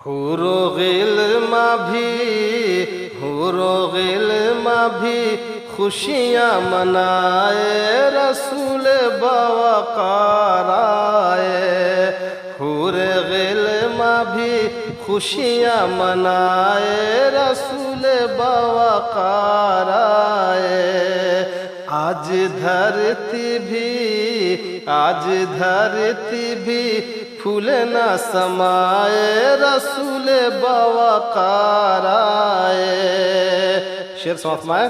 हुरो गिल्मा भी खुशियाँ मनाए रसूल बवकार आए। हुरे गिल्मा भी खुशियाँ मनाए रसूल बवकार आए। आज धरती भी फूल न समाए रसूल बवकार आए। शेर समाए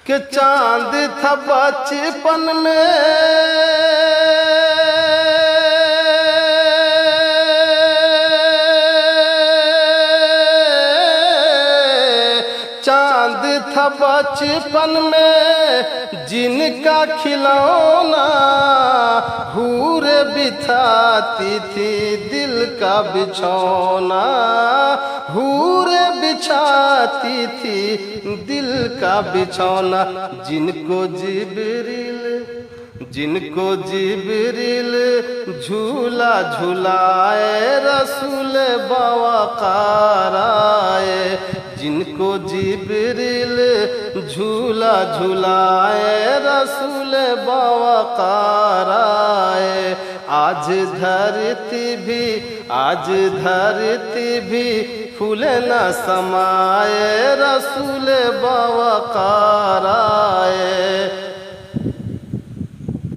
कि चांद था बचपन में चांद था बचपन में जिनका खिलौना हूर बिछाती थी दिल का बिछौना। हूर बिछाती थी दिल का बिछौना। जिनको जिब्रील झूला झुलाए रसूल बवकार आए। जिनको जिब्रील झूला झुलाए रसूल बवकार आए। आज धरती भी फूल न समाए रसूल बवकार आए।